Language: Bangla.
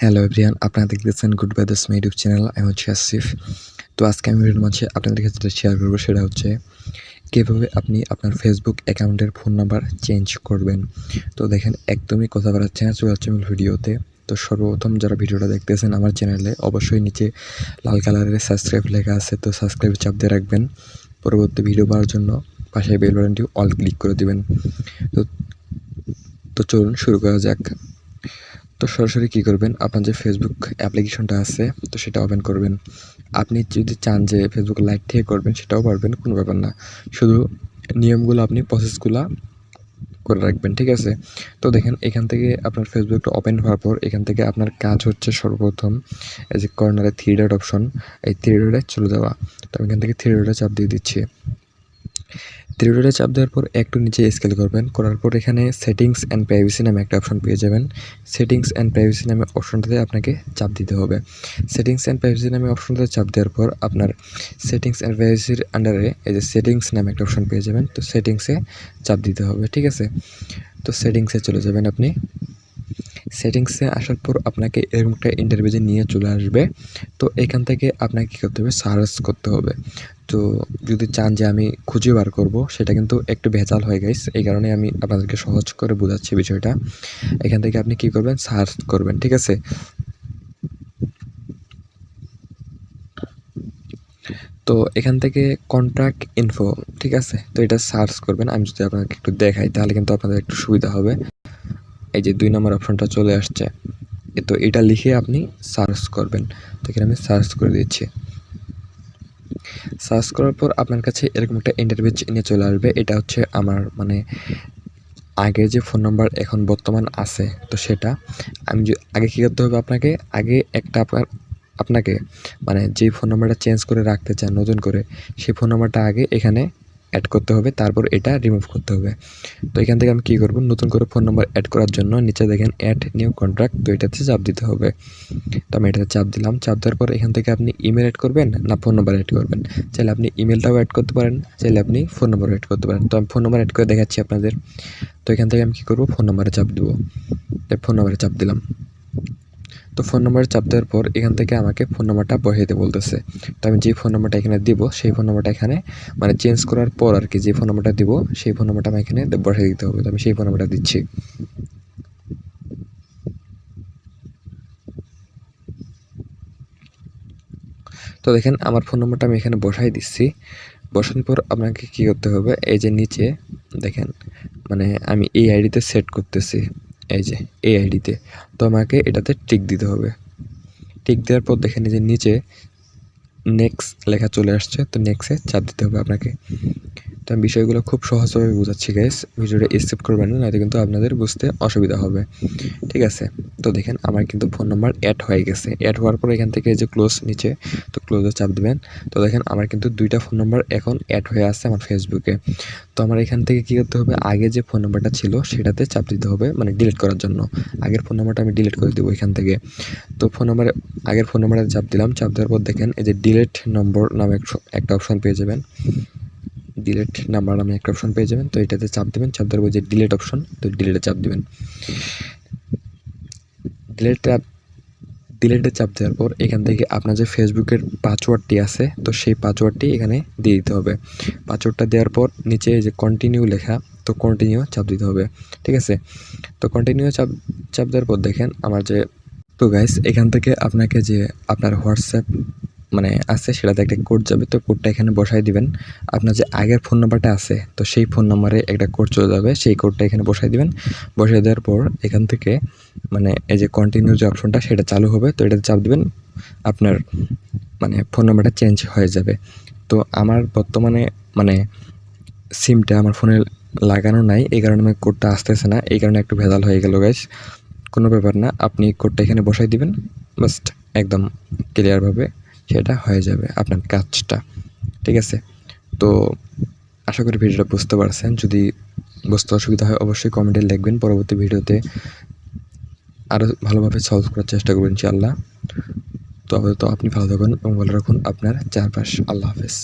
হ্যালো এভরিওয়ান, আপনারা দেখতেছেন গুড ব্রাদার্স ইউটিউব চ্যানেল। আমি হচ্ছে আসিফ। তো আজকে আমি ভিডিওর মাঝে আপনাদের কাছে যেটা শেয়ার করবো সেটা হচ্ছে কীভাবে আপনি আপনার ফেসবুক অ্যাকাউন্টের ফোন নাম্বার চেঞ্জ করবেন। তো দেখেন, একদমই কথা বাড়াচ্ছে না, চলে যাচ্ছে মূল ভিডিওতে। তো সর্বপ্রথম যারা ভিডিওটা দেখতেছেন আমার চ্যানেলে, অবশ্যই নিচে লাল কালারের সাবস্ক্রাইব লেখা আছে, তো সাবস্ক্রাইব চাপ দিয়ে রাখবেন পরবর্তী ভিডিও পাওয়ার জন্য। পাশে বেল বাটনটি অল ক্লিক করে দিবেন। তো তো চলুন শুরু করা যাক। তো সরাসরি কী করবেন, আপনার যে ফেসবুক অ্যাপ্লিকেশনটা আছে তো সেটা ওপেন করবেন। আপনি যদি চান যে ফেসবুক লাইট থেকে করবেন সেটাও পারবেন, কোনো ব্যাপার না। শুধু নিয়মগুলো আপনি প্রসেসগুলো করে রাখবেন, ঠিক আছে? তো দেখেন, এখান থেকে আপনার ফেসবুকটা ওপেন হওয়ার পর এখান থেকে আপনার কাজ হচ্ছে সর্বপ্রথম এই যে কর্নারে থ্রি ডট অপশন, এই থ্রি ডটে চলে যাওয়া। তো আমি এখান থেকে থ্রি ডটে চাপ দিয়ে দিচ্ছি। থ্রি ডটে চাপ দেওয়ার পর একটু নিচে স্কেল করবেন, করার পর এখানে সেটিংস অ্যান্ড প্রাইভেসি নামে একটা অপশন পেয়ে যাবেন। সেটিংস অ্যান্ড প্রাইভেসি নামে অপশনটাতে আপনাকে চাপ দিতে হবে। সেটিংস অ্যান্ড প্রাইভেসি নামে অপশনটাতে চাপ দেওয়ার পর আপনার সেটিংস অ্যান্ড প্রাইভেসির আন্ডারে এই যে সেটিংস নামে একটা অপশন পেয়ে যাবেন, তো সেটিংসে চাপ দিতে হবে, ঠিক আছে? তো সেটিংসে চলে যাবেন আপনি। সেটিংসে আসার পর আপনাকে এরকম একটা ইন্টারভিউ নিয়ে চলে আসবে। তো এখান থেকে আপনাকে কী করতে হবে, সার্চ করতে হবে। তো যদি চান যে আমি খুঁজে বার করব, সেটা কিন্তু একটু ভেজাল হয়ে গাইস, এই কারণে আমি আপনাদেরকে সহজ করে বোঝাচ্ছি বিষয়টা। এখান থেকে আপনি কী করবেন, সার্চ করবেন, ঠিক আছে? তো এখান থেকে কন্ট্যাক্ট ইনফো, ঠিক আছে? তো এটা সার্চ করবেন। আমি যদি আপনাকে একটু দেখাই তাহলে কিন্তু আপনাদের একটু সুবিধা হবে। এই যে 2 নম্বর অপশনটা চলে আসছে, তো এটা লিখে আপনি সার্চ করবেন। তো এখানে আমি সার্চ করে দিচ্ছি। সার্চ করার পর আপনার কাছে এরকম একটা ইন্টারভিউ নিয়ে চলে আসবে। এটা হচ্ছে আমার আগে যে ফোন নাম্বার এখন বর্তমান আছে, তো সেটা আমি আগে কী করতে হবে, আপনাকে আগে একটা আপনাকে যেই ফোন নাম্বারটা চেঞ্জ করে রাখতে চান নতুন করে, সেই ফোন নাম্বারটা আগে এখানে অ্যাড করতে হবে, তারপর এটা রিমুভ করতে হবে। তো এখান থেকে আমি কী করব, নতুন করে ফোন নাম্বার অ্যাড করার জন্য নিচে দেখেন অ্যাড নিউ কন্ট্রাক্ট, তো এটাতে চাপ দিতে হবে। তো আমি এটাতে চাপ দিলাম। চাপ দেওয়ার পর এখান থেকে আপনি ইমেল অ্যাড করবেন না ফোন নাম্বার অ্যাড করবেন। চাইলে আপনি ইমেলটাও অ্যাড করতে পারেন, চাইলে আপনি ফোন নাম্বারও অ্যাড করতে পারেন। তো আমি ফোন নাম্বার অ্যাড করে দেখাচ্ছি আপনাদের। তো এখান থেকে আমি কী করব, ফোন নাম্বারে চাপ দেবো। ফোন নাম্বারে চাপ দিলাম। তো ফোন নাম্বারে চাপ দেওয়ার পর এখান থেকে আমাকে ফোন নাম্বারটা বসাই দিতে বলতেছে। তো আমি যে ফোন নাম্বারটা এখানে দিব, সেই ফোন নাম্বারটা এখানে চেঞ্জ করার পর আর কি, যে ফোন নাম্বারটা দিব সেই ফোন নাম্বারটা আমি এখানে বসাই দিতে হবে। তো আমি সেই ফোন নাম্বারটা দিচ্ছি। তো দেখেন, আমার ফোন নাম্বারটা আমি এখানে বসাই দিচ্ছি। বসানোর পর আপনাকে কী করতে হবে, এই যে নিচে দেখেন আমি এই আইডিতে সেট করতেছি, এই যে এই আইডিতে। তো আমাকে এটাতে টিক দিতে হবে। টিক দেওয়ার পর দেখেন এই যে নিচে নেক্সট লেখা চলে আসছে, তো নেক্সটে চাপ দিতে হবে আপনাকে। তো আমি বিষয়গুলো খুব সহজভাবে বোঝাচ্ছি গাইস, ভিডিওটা স্কিপ করবেন না, নয়তো কিন্তু আপনাদের বুঝতে অসুবিধা হবে, ঠিক আছে? তো দেখেন, আমার কিন্তু ফোন নাম্বার অ্যাড হয়ে গেছে। অ্যাড হওয়ার পর এখান থেকে এই যে ক্লোজ নিচে, তো ক্লোজে চাপ দিবেন। তো দেখেন, আমার কিন্তু 2টা ফোন নাম্বার এখন অ্যাড হয়ে আছে আমার ফেসবুকে। তো আমার এখান থেকে কী করতে হবে, আগে যে ফোন নাম্বারটা ছিল সেটাতে চাপ দিতে হবে, ডিলিট করার জন্য। আগের ফোন নাম্বারটা আমি ডিলিট করে দেবো এখান থেকে। তো আগের ফোন নাম্বারে চাপ দিলাম। চাপ দেওয়ার পর দেখেন এই যে ডিলিট নম্বর নামে একটা অপশন পেয়ে যাবেন। ডিলিট নাম্বার নামে একটা অপশন পেয়ে যাবেন। তো এটাতে চাপ দেবেন। চাপ দেওয়ার পর যে ডিলিট অপশন, তো ডিলিটে চাপ দেবেন। ডিলিটে চাপ দেওয়ার পর এখান থেকে আপনার যে ফেসবুকের পাসওয়ার্ডটি আছে, তো সেই পাসওয়ার্ডটি এখানে দিয়ে দিতে হবে। পাসওয়ার্ডটা দেওয়ার পর নিচে যে কন্টিনিউ লেখা, তো কন্টিনিউ চাপ দিতে হবে, ঠিক আছে? তো কন্টিনিউ চাপ দেওয়ার পর দেখেন আমার যে, তো গাইস এখান থেকে আপনাকে যে আপনার হোয়াটসঅ্যাপ আছে, সেটাতে একটা কোড যাবে। তো কোডটা এখানে বসাই দিবেন। আপনার যে আগের ফোন নাম্বারটা আছে, তো সেই ফোন নাম্বারে একটা কোড চলে যাবে, সেই কোডটা এখানে বসাই দিবেন। বসাই দেওয়ার পর এখান থেকে এই যে কন্টিনিউ যে অপশনটা, সেটা চালু হবে। তো এটাতে চাপ দিবেন, আপনার ফোন নাম্বারটা চেঞ্জ হয়ে যাবে। তো আমার বর্তমানে সিমটা আমার ফোনে লাগানো নাই, এই কারণে আমার কোডটা আসতেছে না, এই কারণে একটু ভেজাল হয়ে গেল গাইস। কোনো ব্যাপার না, আপনি কোডটা এখানে বসাই দিবেন, জাস্ট একদম ক্লিয়ারভাবে সেটা হয়ে যাবে আপনার কাজটা, ঠিক আছে? তো আশা করি ভিডিওটা বুঝতে পারছেন। যদি বুঝতে অসুবিধা হয় অবশ্যই কমেন্টে লিখবেন, পরবর্তী ভিডিওতে আরও ভালোভাবে সলভ করার চেষ্টা করবেন ইনশাআল্লাহ। তো আপাতত আপনি ভালো থাকুন এবং ভালো রাখুন আপনার চারপাশ। আল্লাহ হাফেজ।